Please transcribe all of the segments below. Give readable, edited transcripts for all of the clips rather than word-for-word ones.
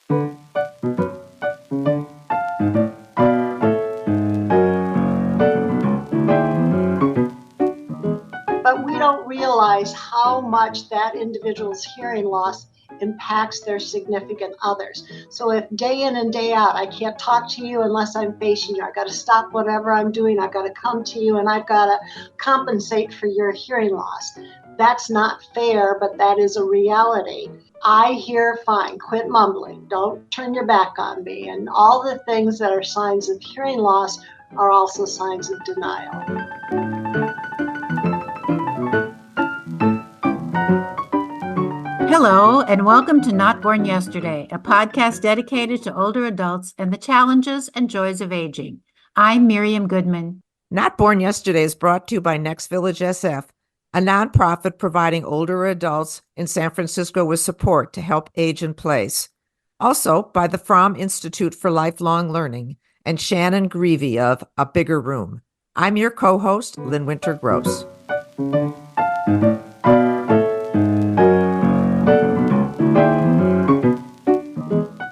But we don't realize how much that individual's hearing loss impacts their significant others. So if day in and day out, I can't talk to you unless I'm facing you, I've got to stop whatever I'm doing, I've got to come to you, and I've got to compensate for your hearing loss. That's not fair, but that is a reality. I hear fine, quit mumbling, don't turn your back on me, and all the things that are signs of hearing loss are also signs of denial. Hello, and welcome to Not Born Yesterday, a podcast dedicated to older adults and the challenges and joys of aging. I'm Miriam Goodman. Not Born Yesterday is brought to you by Next Village SF, a nonprofit providing older adults in San Francisco with support to help age in place. Also by the Fromm Institute for Lifelong Learning and Shannon Greavy of A Bigger Room. I'm your co-host, Lynn Winter-Gross.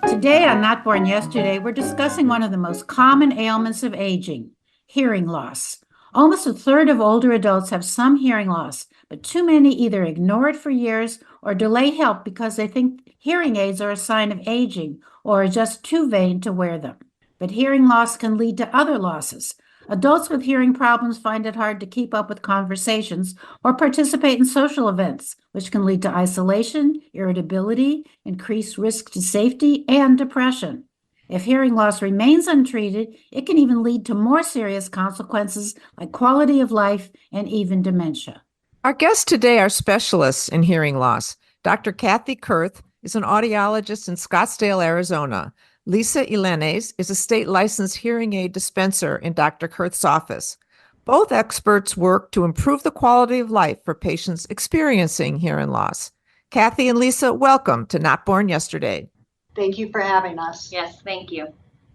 Today on Not Born Yesterday, we're discussing one of the most common ailments of aging, hearing loss. Almost a third of older adults have some hearing loss, but too many either ignore it for years or delay help because they think hearing aids are a sign of aging or are just too vain to wear them. But hearing loss can lead to other losses. Adults with hearing problems find it hard to keep up with conversations or participate in social events, which can lead to isolation, irritability, increased risk to safety, and depression. If hearing loss remains untreated, it can even lead to more serious consequences like quality of life and even dementia. Our guests today are specialists in hearing loss. Dr. Kathy Kurth is an audiologist in Scottsdale, Arizona. Lisa Ilanes is a state licensed hearing aid dispenser in Dr. Kurth's office. Both experts work to improve the quality of life for patients experiencing hearing loss. Kathy and Lisa, welcome to Not Born Yesterday. Thank you for having us. Yes, thank you.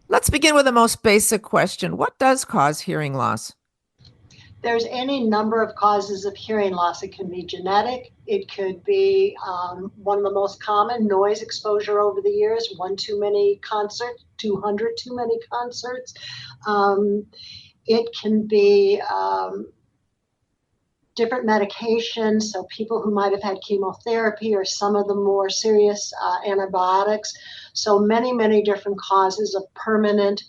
Let's begin with the most basic question. What does cause hearing loss? There's any number of causes of hearing loss. It can be genetic. It could be one of the most common, noise exposure over the years, one too many concerts, 200 too many concerts. It can be different medications, so people who might have had chemotherapy or some of the more serious antibiotics. So many different causes of permanent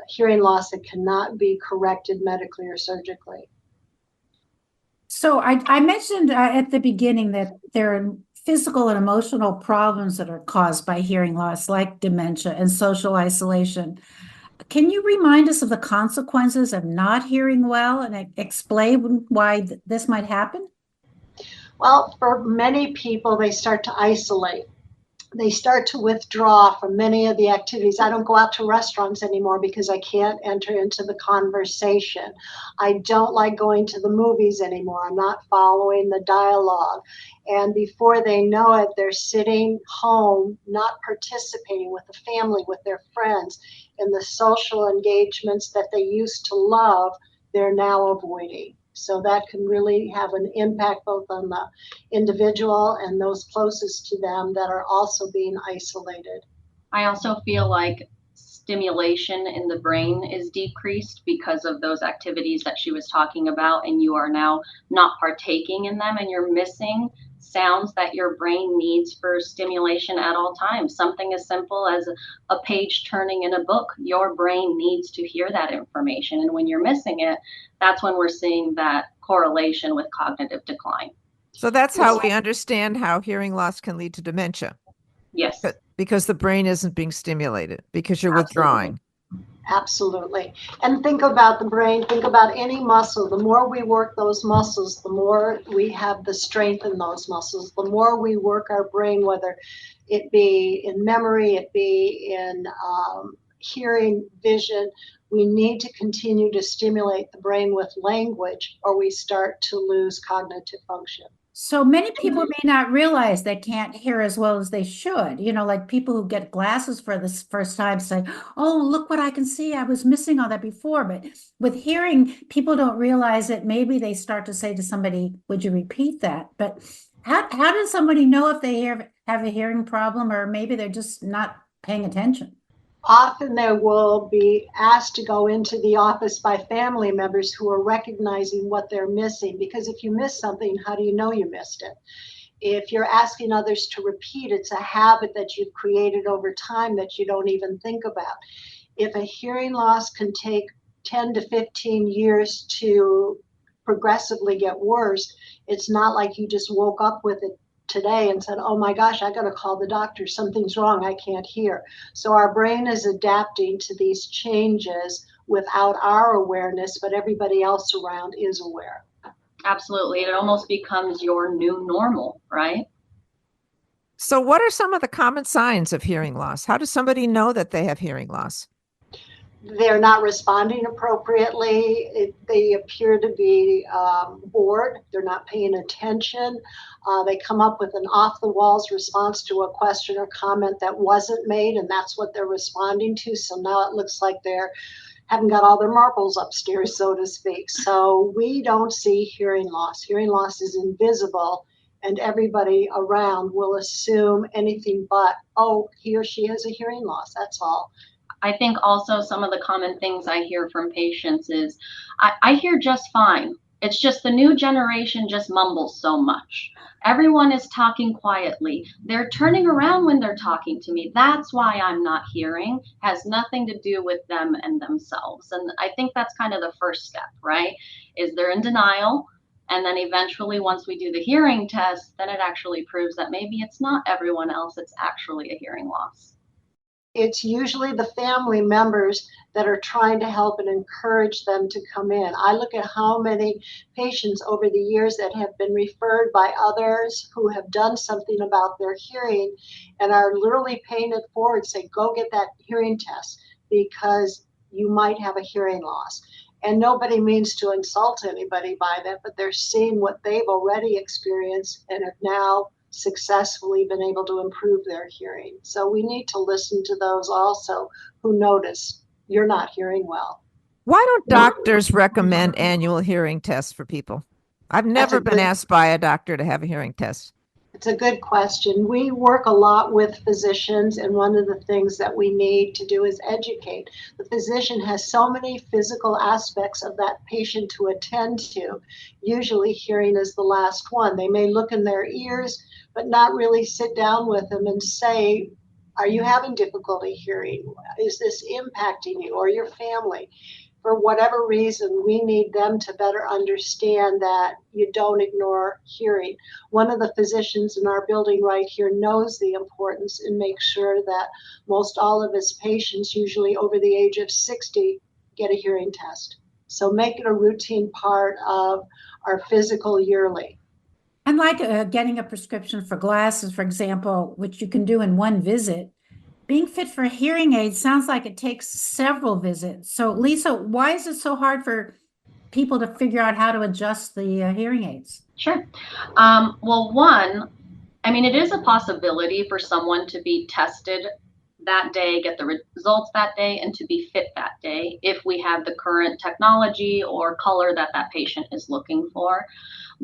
hearing loss that cannot be corrected medically or surgically. So I mentioned at the beginning that there are physical and emotional problems that are caused by hearing loss, like dementia and social isolation. Can you remind us of the consequences of not hearing well and explain why this might happen? Well, for many people, they start to isolate. They start to withdraw from many of the activities. I don't go out to restaurants anymore because I can't enter into the conversation. I don't like going to the movies anymore. I'm not following the dialogue. And before they know it, they're sitting home, not participating with the family, with their friends, in the social engagements that they used to love, they're now avoiding. So that can really have an impact both on the individual and those closest to them that are also being isolated. I also feel like stimulation in the brain is decreased because of those activities that she was talking about, and you are now not partaking in them, and you're missing sounds that your brain needs for stimulation at all times. Something as simple as a page turning in a book, your brain needs to hear that information. And when you're missing it, that's when we're seeing that correlation with cognitive decline. So that's how we understand how hearing loss can lead to dementia. Yes. Because the brain isn't being stimulated, because you're withdrawing. Absolutely. And think about the brain, think about any muscle. The more we work those muscles, the more we have the strength in those muscles. The more we work our brain, whether it be in memory, it be in hearing, vision, we need to continue to stimulate the brain with language or we start to lose cognitive function. So many people may not realize they can't hear as well as they should. You know, like people who get glasses for the first time say, oh, look what I can see. I was missing all that before. But with hearing, people don't realize it. Maybe they start to say to somebody, would you repeat that? But How does somebody know if they have a hearing problem, or maybe they're just not paying attention? Often they will be asked to go into the office by family members who are recognizing what they're missing, because if you miss something, how do you know you missed it? If you're asking others to repeat, it's a habit that you've created over time that you don't even think about. If a hearing loss can take 10 to 15 years to progressively get worse, it's not like you just woke up with it today and said, oh my gosh, I got to call the doctor. Something's wrong. I can't hear. So our brain is adapting to these changes without our awareness, but everybody else around is aware. Absolutely. It almost becomes your new normal, right? So, what are some of the common signs of hearing loss? How does somebody know that they have hearing loss? They're not responding appropriately. They appear to be bored. They're not paying attention. They come up with an off-the-walls response to a question or comment that wasn't made, and that's what they're responding to. So now it looks like they're haven't got all their marbles upstairs, so to speak. So we don't see hearing loss. Hearing loss is invisible, and everybody around will assume anything but, oh, he or she has a hearing loss. That's all. I think also some of the common things I hear from patients is, I hear just fine. It's just the new generation just mumbles so much. Everyone is talking quietly. They're turning around when they're talking to me. That's why I'm not hearing. Has nothing to do with them and themselves. And I think that's kind of the first step, right? Is they're in denial. And then eventually, once we do the hearing test, then it actually proves that maybe it's not everyone else. It's actually a hearing loss. It's usually the family members that are trying to help and encourage them to come in. I look at how many patients over the years that have been referred by others who have done something about their hearing and are literally paying it forward, say, go get that hearing test because you might have a hearing loss. And nobody means to insult anybody by that, but they're seeing what they've already experienced and have now successfully been able to improve their hearing. So we need to listen to those also who notice you're not hearing well. Why don't doctors recommend annual hearing tests for people? I've never been asked by a doctor to have a hearing test. It's a good question. We work a lot with physicians, and one of the things that we need to do is educate. The physician has so many physical aspects of that patient to attend to. Usually hearing is the last one. They may look in their ears, but not really sit down with them and say, are you having difficulty hearing? Is this impacting you or your family? For whatever reason, we need them to better understand that you don't ignore hearing. One of the physicians in our building right here knows the importance and makes sure that most all of his patients, usually over the age of 60, get a hearing test. So make it a routine part of our physical yearly. And like getting a prescription for glasses, for example, which you can do in one visit, being fit for hearing aids sounds like it takes several visits. So, Lisa, why is it so hard for people to figure out how to adjust the hearing aids? Sure. Well, one, I mean, it is a possibility for someone to be tested that day, get the results that day, and to be fit that day if we have the current technology or color that that patient is looking for.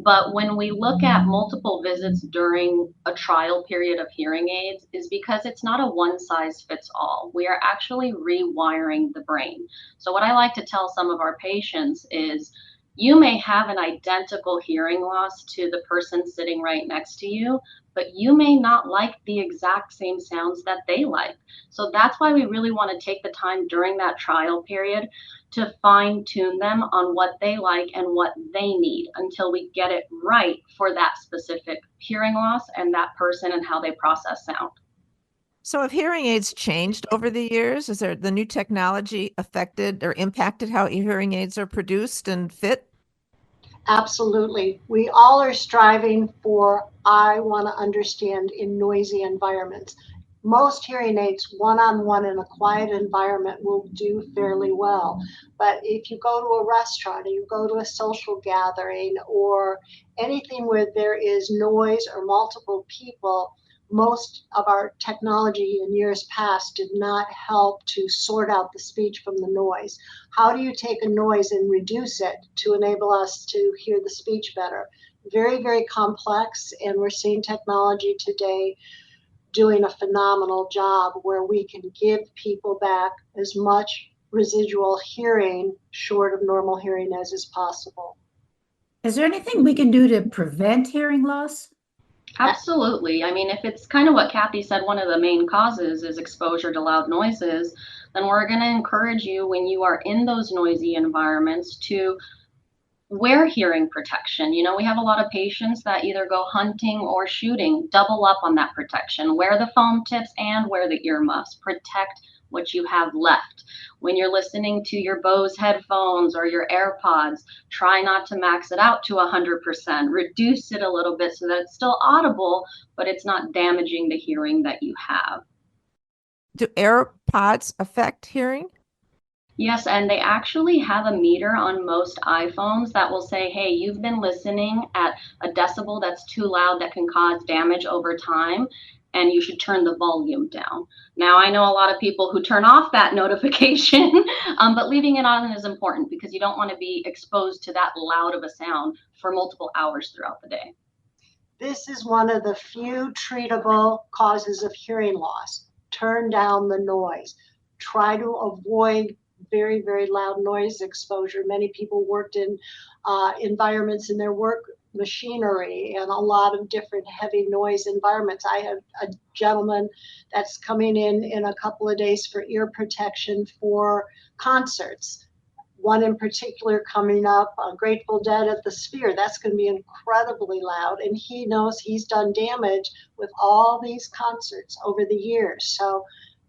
But when we look at multiple visits during a trial period of hearing aids is because it's not a one size fits all. We are actually rewiring the brain. So what I like to tell some of our patients is you may have an identical hearing loss to the person sitting right next to you, but you may not like the exact same sounds that they like. So that's why we really want to take the time during that trial period to fine tune them on what they like and what they need until we get it right for that specific hearing loss and that person and how they process sound. So have hearing aids changed over the years? Is there the new technology affected or impacted how hearing aids are produced and fit? Absolutely. We all are striving for, I want to understand in noisy environments. Most hearing aids one-on-one in a quiet environment will do fairly well. But if you go to a restaurant or you go to a social gathering or anything where there is noise or multiple people, most of our technology in years past did not help to sort out the speech from the noise. How do you take a noise and reduce it to enable us to hear the speech better? very, very complex, and we're seeing technology today doing a phenomenal job where we can give people back as much residual hearing short of normal hearing as is possible. Is there anything we can do to prevent hearing loss? Absolutely. I mean, if it's kind of what Kathy said, one of the main causes is exposure to loud noises, then we're going to encourage you when you are in those noisy environments to wear hearing protection. You know, we have a lot of patients that either go hunting or shooting, double up on that protection. Wear the foam tips and wear the earmuffs. Protect what you have left. When you're listening to your Bose headphones or your AirPods, try not to max it out to 100%. Reduce it a little bit so that it's still audible, but it's not damaging the hearing that you have. Do AirPods affect hearing? Yes, and they actually have a meter on most iPhones that will say, hey, you've been listening at a decibel that's too loud that can cause damage over time, and you should turn the volume down. Now, I know a lot of people who turn off that notification, but leaving it on is important because you don't want to be exposed to that loud of a sound for multiple hours throughout the day. This is one of the few treatable causes of hearing loss. Turn down the noise. Try to avoid very, very loud noise exposure. Many people worked in environments in their work machinery and a lot of different heavy noise environments. I have a gentleman that's coming in a couple of days for ear protection for concerts. One in particular coming up, Grateful Dead at the Sphere. That's going to be incredibly loud, and he knows he's done damage with all these concerts over the years. So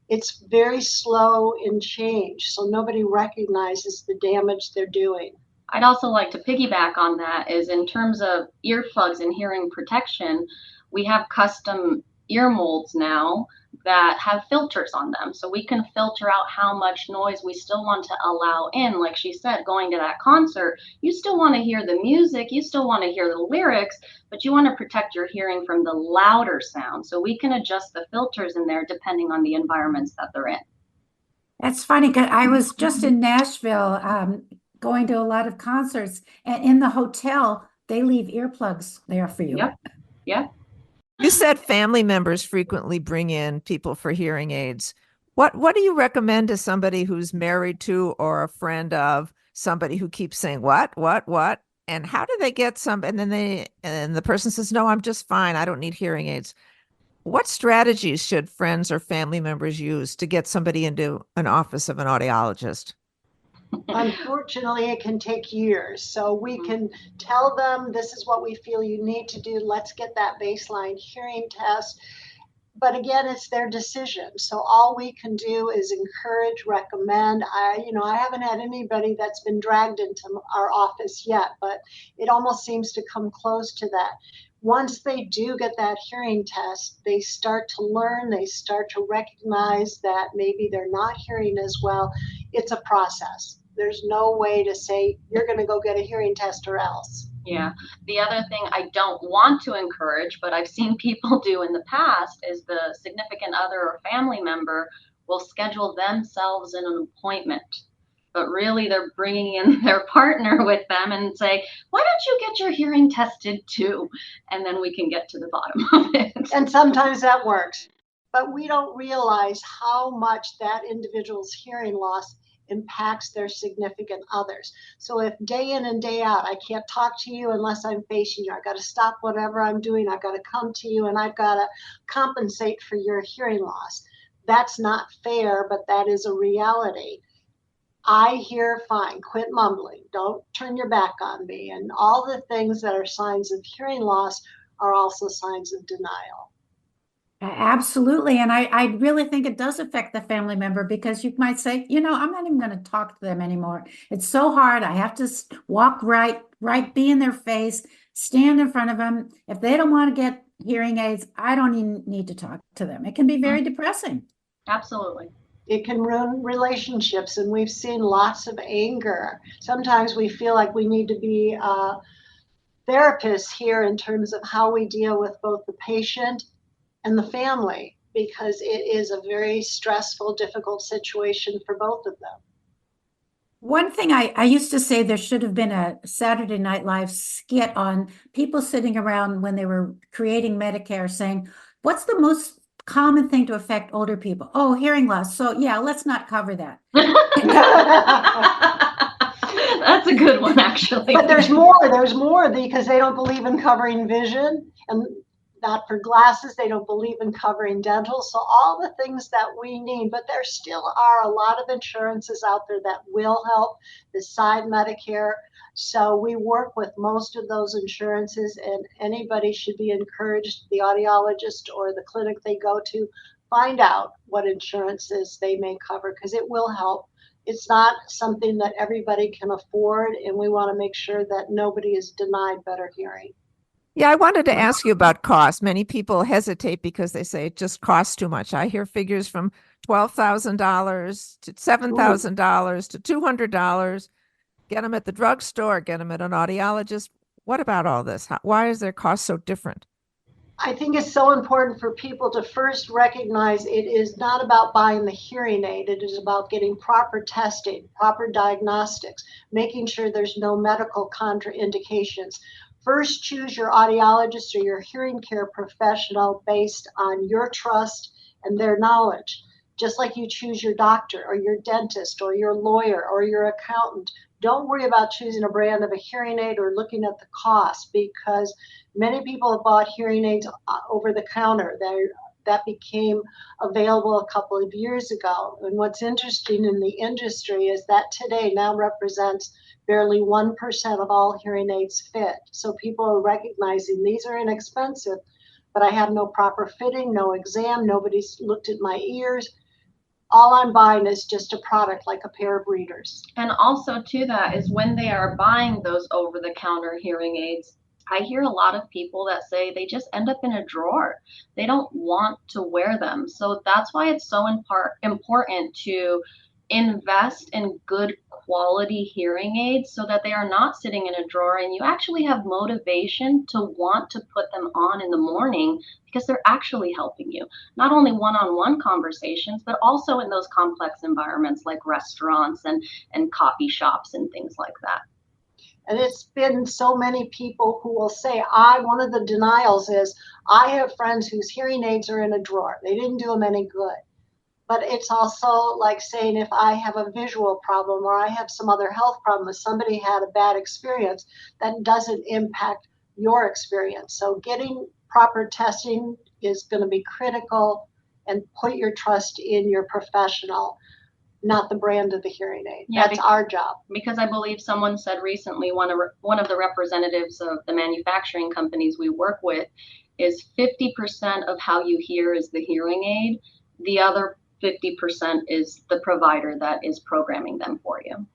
it's very slow in change, so nobody recognizes the damage they're doing. I'd also like to piggyback on that is in terms of earplugs and hearing protection, we have custom ear molds now that have filters on them. So we can filter out how much noise we still want to allow in. Like she said, going to that concert, you still want to hear the music, you still want to hear the lyrics, but you want to protect your hearing from the louder sound. So we can adjust the filters in there depending on the environments that they're in. That's funny because I was just in Nashville going to a lot of concerts, and in the hotel, they leave earplugs there for you. Yep. Yep. You said family members frequently bring in people for hearing aids. What do you recommend to somebody who's married to or a friend of somebody who keeps saying what? And how do they get some? And then the person says, no, I'm just fine. I don't need hearing aids. What strategies should friends or family members use to get somebody into an office of an audiologist? Unfortunately, it can take years. So we can tell them this is what we feel you need to do. Let's get that baseline hearing test. But again, it's their decision. So all we can do is encourage, recommend. I haven't had anybody that's been dragged into our office yet, but it almost seems to come close to that. Once they do get that hearing test, they start to learn, they start to recognize that maybe they're not hearing as well. It's a process. There's no way to say, you're going to go get a hearing test or else. Yeah. The other thing I don't want to encourage, but I've seen people do in the past, is the significant other or family member will schedule themselves in an appointment. But really, they're bringing in their partner with them and say, why don't you get your hearing tested too? And then we can get to the bottom of it. And sometimes that works. But we don't realize how much that individual's hearing loss impacts their significant others. So if day in and day out, I can't talk to you unless I'm facing you, I got to stop whatever I'm doing, I've got to come to you, and I've got to compensate for your hearing loss. That's not fair, but that is a reality. I hear fine, quit mumbling, don't turn your back on me. And all the things that are signs of hearing loss are also signs of denial. Absolutely. And I really think it does affect the family member because you might say, I'm not even going to talk to them anymore. It's so hard. I have to walk right, be in their face, stand in front of them. If they don't want to get hearing aids, I don't even need to talk to them. It can be very depressing. Absolutely. It can ruin relationships, and we've seen lots of anger. Sometimes we feel like we need to be therapists here in terms of how we deal with both the patient and the family, because it is a very stressful, difficult situation for both of them. One thing I used to say there should have been a Saturday Night Live skit on people sitting around when they were creating Medicare saying, what's the most common thing to affect older people? Oh, hearing loss. So yeah, let's not cover that. That's a good one, actually. But there's more because they don't believe in covering vision and not for glasses. They don't believe in covering dental. So all the things that we need, but there still are a lot of insurances out there that will help beside Medicare. So we work with most of those insurances, and anybody should be encouraged, the audiologist or the clinic they go to, find out what insurances they may cover because it will help. It's not something that everybody can afford, and we want to make sure that nobody is denied better hearing. Yeah, I wanted to ask you about cost. Many people hesitate because they say it just costs too much. I hear figures from $12,000 to $7,000 to $200. Get them at the drugstore, get them at an audiologist. What about all this? Why is their cost so different? I think it's so important for people to first recognize it is not about buying the hearing aid. It is about getting proper testing, proper diagnostics, making sure there's no medical contraindications. First, choose your audiologist or your hearing care professional based on your trust and their knowledge. Just like you choose your doctor or your dentist or your lawyer or your accountant. Don't worry about choosing a brand of a hearing aid or looking at the cost, because many people have bought hearing aids over the counter. That became available a couple of years ago. And what's interesting in the industry is that today now represents barely 1% of all hearing aids fit. So people are recognizing these are inexpensive, but I have no proper fitting, no exam, nobody's looked at my ears. All I'm buying is just a product like a pair of readers. And also to that is when they are buying those over-the-counter hearing aids, I hear a lot of people that say they just end up in a drawer. They don't want to wear them. So that's why it's so important to invest in good quality hearing aids so that they are not sitting in a drawer and you actually have motivation to want to put them on in the morning because they're actually helping you, not only one-on-one conversations, but also in those complex environments like restaurants and coffee shops and things like that. And it's been so many people who will say, one of the denials is, I have friends whose hearing aids are in a drawer. They didn't do them any good. But it's also like saying, if I have a visual problem or I have some other health problem, if somebody had a bad experience, that doesn't impact your experience. So getting proper testing is going to be critical, and put your trust in your professional, not the brand of the hearing aid. Yeah, that's our job. Because I believe someone said recently, one of the representatives of the manufacturing companies we work with is 50% of how you hear is the hearing aid. The other 50% is the provider that is programming them for you.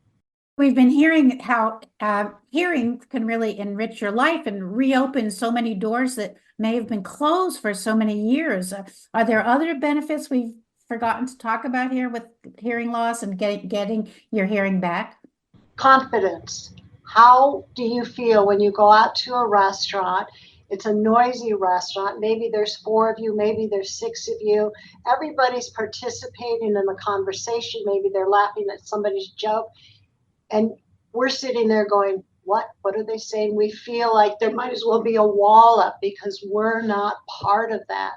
We've been hearing how hearing can really enrich your life and reopen so many doors that may have been closed for so many years. Are there other benefits we've forgotten to talk about here with hearing loss and getting your hearing back? Confidence. How do you feel when you go out to a restaurant? It's a noisy restaurant. Maybe there's 4 of you, maybe there's 6 of you. Everybody's participating in the conversation. Maybe they're laughing at somebody's joke. And we're sitting there going, what are they saying? We feel like there might as well be a wall up because we're not part of that.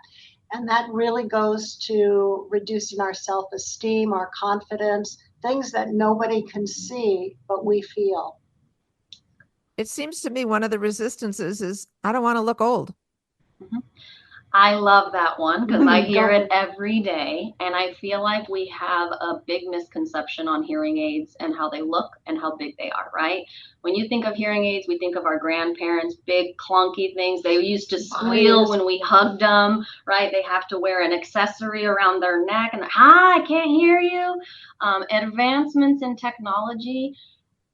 And that really goes to reducing our self-esteem, our confidence, things that nobody can see, but we feel. It seems to me one of the resistances is, I don't want to look old. Mm-hmm. I love that one because I hear it every day, and I feel like we have a big misconception on hearing aids and how they look and how big they are, right? When you think of hearing aids, we think of our grandparents, big clunky things. They used to squeal when we hugged them, right? They have to wear an accessory around their neck and, hi, I can't hear you. Advancements in technology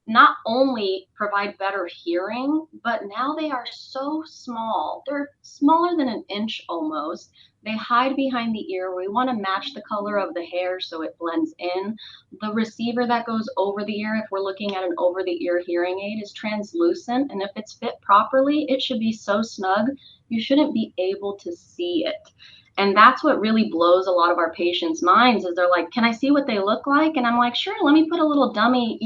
not only provide better hearing, but now they are so small. They're smaller than an inch almost. They hide behind the ear. We want to match the color of the hair so it blends in. The receiver that goes over the ear, if we're looking at an over the ear hearing aid, is translucent. And if it's fit properly, it should be so snug, you shouldn't be able to see it. And that's what really blows a lot of our patients' minds is they're like, can I see what they look like? And I'm like, sure, let me put a little dummy,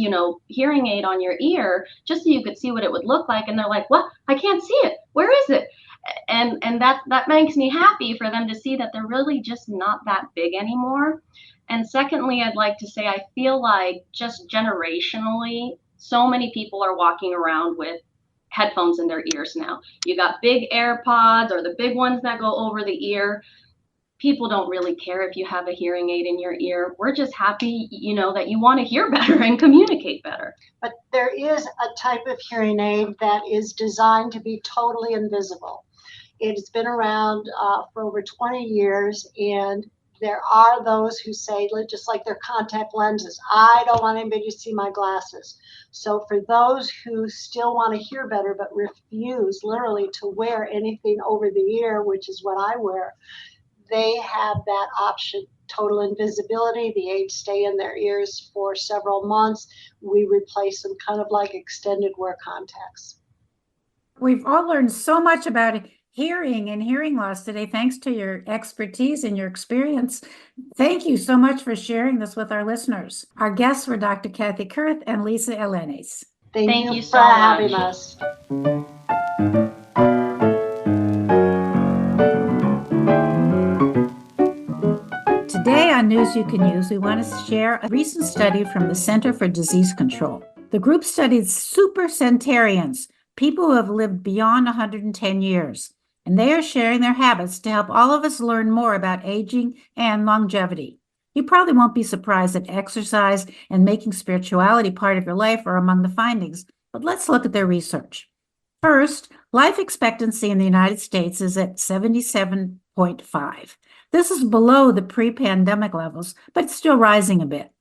hearing aid on your ear just so you could see what it would look like. And they're like, what? I can't see it. Where is it? And that makes me happy for them to see that they're really just not that big anymore. And secondly, I'd like to say, I feel like just generationally, so many people are walking around with headphones in their ears now. You got big AirPods or the big ones that go over the ear. People don't really care if you have a hearing aid in your ear. We're just happy, that you want to hear better and communicate better. But there is a type of hearing aid that is designed to be totally invisible. It's been around for over 20 years, and there are those who say, just like their contact lenses, I don't want anybody to see my glasses. So for those who still want to hear better but refuse literally to wear anything over the ear, which is what I wear, they have that option, total invisibility. The aids stay in their ears for several months. We replace them kind of like extended wear contacts. We've all learned so much about hearing and hearing loss today, thanks to your expertise and your experience. Thank you so much for sharing this with our listeners. Our guests were Dr. Kathy Kurth and Lisa Elenes. Thank you so for having much. us. Today on News You Can Use, we want to share a recent study from the Center for Disease Control. The group studied supercentenarians, people who have lived beyond 110 years, and they are sharing their habits to help all of us learn more about aging and longevity. You probably won't be surprised that exercise and making spirituality part of your life are among the findings, but let's look at their research. First, life expectancy in the United States is at 77.5. This is below the pre-pandemic levels, but it's still rising a bit.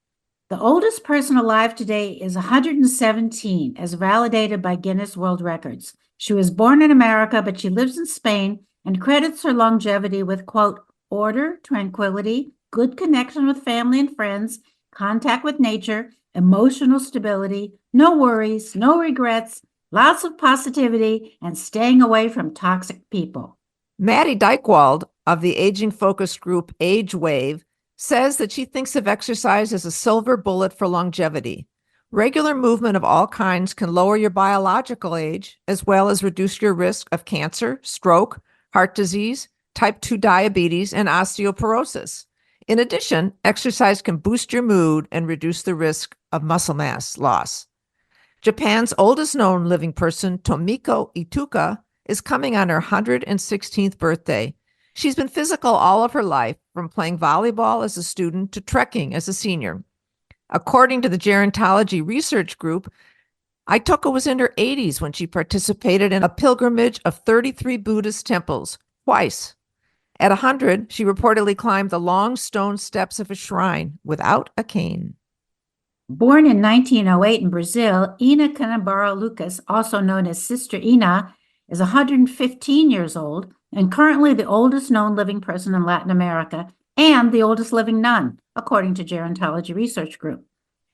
The oldest person alive today is 117, as validated by Guinness World Records. She was born in America, but she lives in Spain and credits her longevity with, quote, order, tranquility, good connection with family and friends, contact with nature, emotional stability, no worries, no regrets, lots of positivity, and staying away from toxic people. Maddie Dykewald of the aging focus group Age Wave says that she thinks of exercise as a silver bullet for longevity. Regular movement of all kinds can lower your biological age, as well as reduce your risk of cancer, stroke, heart disease, type 2 diabetes, and osteoporosis. In addition, exercise can boost your mood and reduce the risk of muscle mass loss. Japan's oldest known living person, Tomiko Ituka, is coming on her 116th birthday. She's been physical all of her life, from playing volleyball as a student to trekking as a senior. According to the Gerontology Research Group, Ituka was in her 80s when she participated in a pilgrimage of 33 Buddhist temples, twice. At 100, she reportedly climbed the long stone steps of a shrine without a cane. Born in 1908 in Brazil, Ina Canabara Lucas, also known as Sister Ina, is 115 years old and currently the oldest known living person in Latin America and the oldest living nun, according to Gerontology Research Group.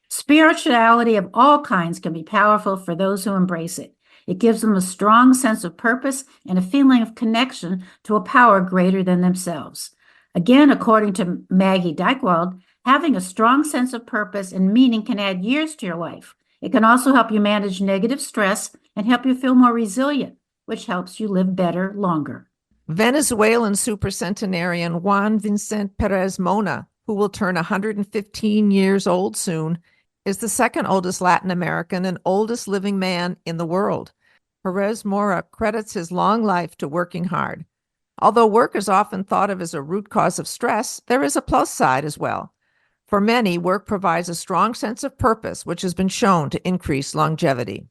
Spirituality of all kinds can be powerful for those who embrace it. It gives them a strong sense of purpose and a feeling of connection to a power greater than themselves. Again, according to Maggie Dykewald, having a strong sense of purpose and meaning can add years to your life. It can also help you manage negative stress and help you feel more resilient, which helps you live better longer. Venezuelan supercentenarian Juan Vicente Perez Mona, who will turn 115 years old soon, is the second oldest Latin American and oldest living man in the world. Perez Mora credits his long life to working hard. Although work is often thought of as a root cause of stress, there is a plus side as well. For many, work provides a strong sense of purpose, which has been shown to increase longevity.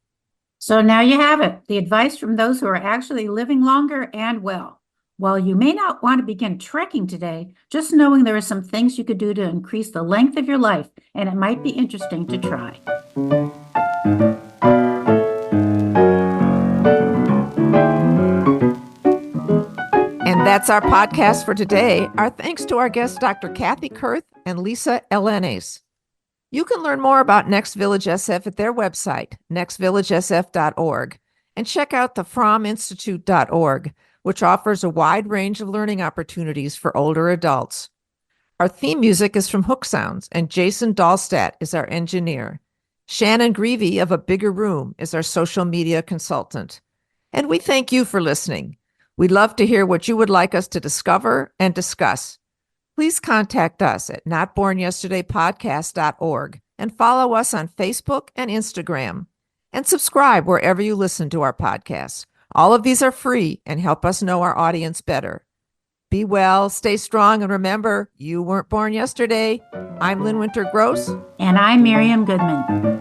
So now you have it, the advice from those who are actually living longer and well. While you may not want to begin trekking today, just knowing there are some things you could do to increase the length of your life, and it might be interesting to try. And that's our podcast for today. Our thanks to our guests, Dr. Kathy Kurth and Lisa Elenes. You can learn more about Next Village SF at their website, nextvillagesf.org, and check out the FromInstitute.org, which offers a wide range of learning opportunities for older adults. Our theme music is from Hook Sounds, and Jason Dahlstadt is our engineer. Shannon Greavy of A Bigger Room is our social media consultant. And we thank you for listening. We'd love to hear what you would like us to discover and discuss. Please contact us at notbornyesterdaypodcast.org and follow us on Facebook and Instagram. And subscribe wherever you listen to our podcasts. All of these are free and help us know our audience better. Be well, stay strong, and remember, you weren't born yesterday. I'm Lynn Winter Gross. And I'm Miriam Goodman.